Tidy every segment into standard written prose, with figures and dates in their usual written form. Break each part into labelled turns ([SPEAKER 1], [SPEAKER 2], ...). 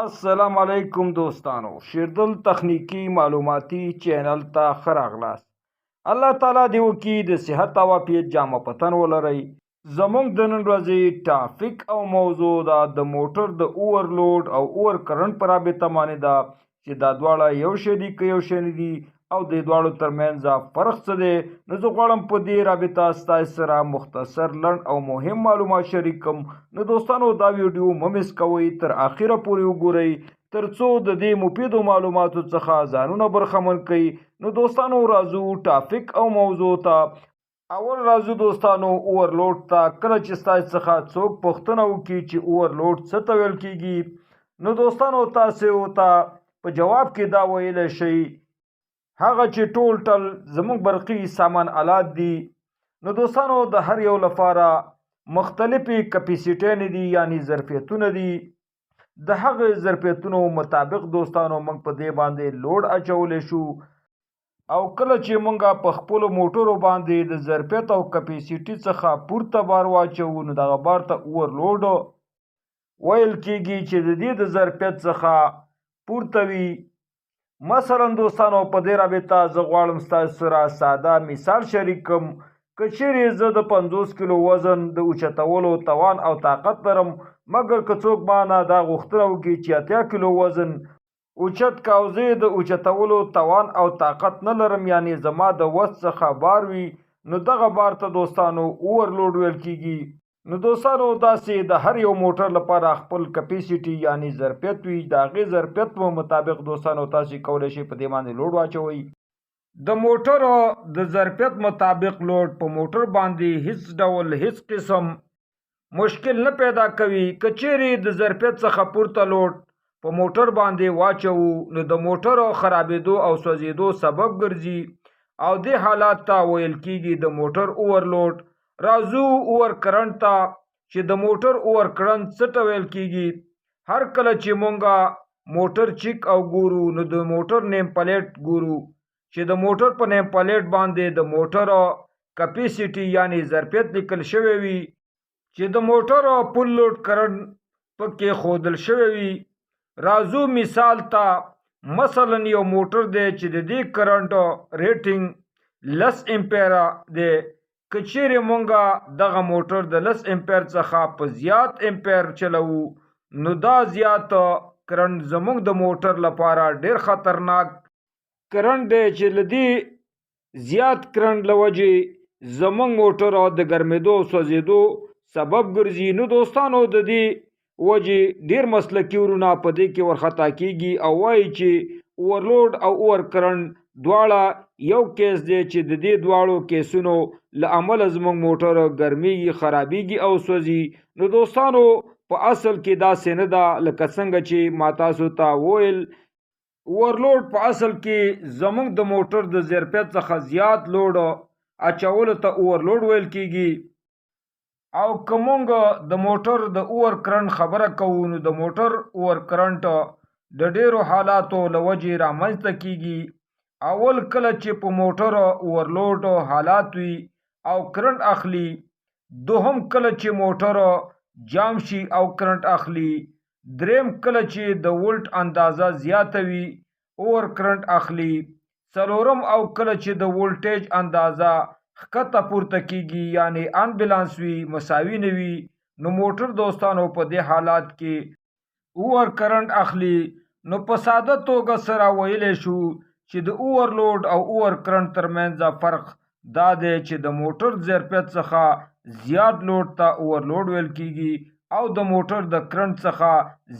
[SPEAKER 1] السلام علیکم دوستانو، شیردل تخنیکی معلوماتی چینل ته ښه راغلاست. الله تعالی دې وکړي د صحت او عافیت جامه پتن ولرئ. زموږ د نن ورځې ټاپک او موضوع ده د موټر د اوورلوډ او اوور کرنټ په رابطه باندې ده چې دا دواړه یو شی دي که یو شی نه دي او د دواړو ترمنځ فرق څه دی. نو زه غواړم په دې رابطه ستاسو سره مختصر لنډ او مهم معلومات شریک کړم. نو دوستانو دا ویډیو مه مس کوئ، تر اخره پورې وګورئ تر څو د دې مفیدو معلوماتو څخه ځانونه برخمن کړئ. نو دوستانو راځو ټاپک او موضوع ته. اول راځو دوستانو اوورلوډ ته. کله چې ستاسو څخه څوک پوښتنه وکړي چې اوورلوډ څه ته ویل کیږي، نو دوستانو تاسو ته په جواب کې دا ویلی شئ هغه چې ټول زموږ برقي سامان آلات دي. نو دوستانو د هر یو لپاره مختلفې کپیسیټیانې دي، یعنی ظرفیتونه دي. د هغه ظرفیتونو مطابق دوستانو موږ په دې باندې لوډ اچولی شو، او کله چې موږ په خپلو موټرو باندې د ظرفیت او کپیسیټي څخه پورته بار واچوو، نو دغه بار ته اوورلوډ ویل کیږي چې د دې د ظرفیت څخه پورته وي. مثلا دوستانو په دې رابطه زه غواړم ستاسو سره ساده مثال شریک کړم. که چیرې زه د 50 کیلو وزن د اوچتولو توان او طاقت لرم، مګر که څوک مانه دا غوښتنه وکړي چې 80 کیلو وزن اوچت کا او زه د اوچتولو توان او طاقت نه لرم، یعنی زما د وس څخه بار وي، نو دغه بار ته دوستانو اوورلوډ ویل کیږي. نو دوستانو داسې د هر یو موټر لپاره خپل کپیسیټي یعنی ظرفیت وي. د هغې ظرفیت مطابق دوستانو تاسو کولی شئ په دې باندې لوډ واچوئ. د موټر د ظرفیت مطابق لوډ په موټر باندې هیڅ ډول هیڅ قسم مشکل نه پیدا کوي. که چیرې د ظرفیت څخه پورته لوډ په موټر باندې واچوو، نو د موټر خرابېدو او سوځېدو سبب ګرځي، او دې حالات ته ویل کیږي د موټر اوورلوډ. راځو اوور کرنټ ته چې د موټر اوور کرنټ څه ته ویل کیږي. هر کله چې مونږه موټر چیک او ګورو، نو د موټر نیم پلیټ ګورو چې د موټر په نیم پلیټ باندې د موټر کپیسیټي یعنی ظرفیت لیکل شوی وي، چې د موټر فل لوډ کرنټ پکې ښودل شوی وي. راځو مثال ته. مثلا یو موټر دی چې د دې کرنټ ریټینګ 10 امپیره دی. که چیرې مونږه دغه موټر د 10 امپیر څخه په زیات امپیر چلوو، نو دا زیات کرنټ زموږ د موټر لپاره ډیر خطرناک کرنټ دی، چې له دې زیات کرنټ له وجې زموږ موټر د ګرمېدو او سوځېدو سبب ګرځي. نو دوستانو د دې وجې ډیر مسلکي ورونه په دې کې ورخطا کیږي او وایي چې اوورلوډ او اوور کرنټ دواړه یو کیس دی، چې د دې دواړو کیسونو له امله زموږ موټر ګرمیږي، خرابیږي او سوځي. نو دوستانو په اصل کې داسې نه ده لکه څنګه چې ما تاسو ته وویل. اوورلوډ په اصل کې زموږ د موټر د ظرفیت څخه زیات لوډ اچولو ته اوورلوډ ویل کیږي. او که موږ د موټر د اوور کرنټ خبره کوو، نو د موټر اوور کرنټ د ډیرو حالاتو له وجې رامنځته کیږي. اول کله چې په موټر اوورلوډ حالات وي او کرنټ اخلي. دوهم کله چې موټر جام شي او کرنټ اخلي. دریم کله چې د ولټ اندازه زیاته وي، اوور کرنټ اخلي. څلورم او کله چې د ولټیج اندازه ښکته پورته کیږي، یعنی ان بیلانس وي، مساوي نه وي، نو موټر دوستانو په دې حالات کې اوور کرنټ اخلي. نو په ساده توګه سره ویلی شو چې د اوورلوډ او اوور کرنټ ترمنځ فرق دا دی چې د موټر ظرفیت څخه زیات لوډ ته اوورلوډ ویل کیږي، او د موټر د کرنټ څخه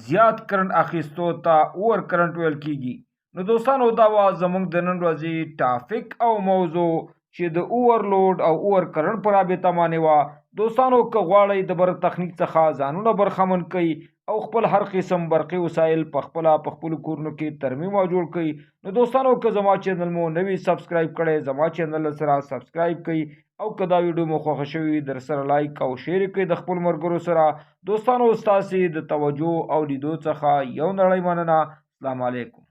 [SPEAKER 1] زیات کرنټ اخیستو ته اوور کرنټ ویل کیږي. نو دوستانو دا وه زموږ د نن ورځې ټاپک او موضوع چې د اوورلوډ او اوور کرنټ په رابطه باندې وه. دوستانو که غواړئ د برق تخنیک څخه ځانونه برخمن کړئ او خپل هر قسم برقي وسایل په خپلو کورونو کې ترمیم او جوړ کړئ، نو دوستانو که زما چینل مو نوي سبسکرایب کړئ، زما چینل سره سبسکرایب کړئ، او که دا ویډیو مو خوښه شوي در سره لایک او شیر کړئ د خپل ملګرو سره. دوستانو ستاسې د توجه او لیدو څخه یو نړۍ مننه. السلام علیکم.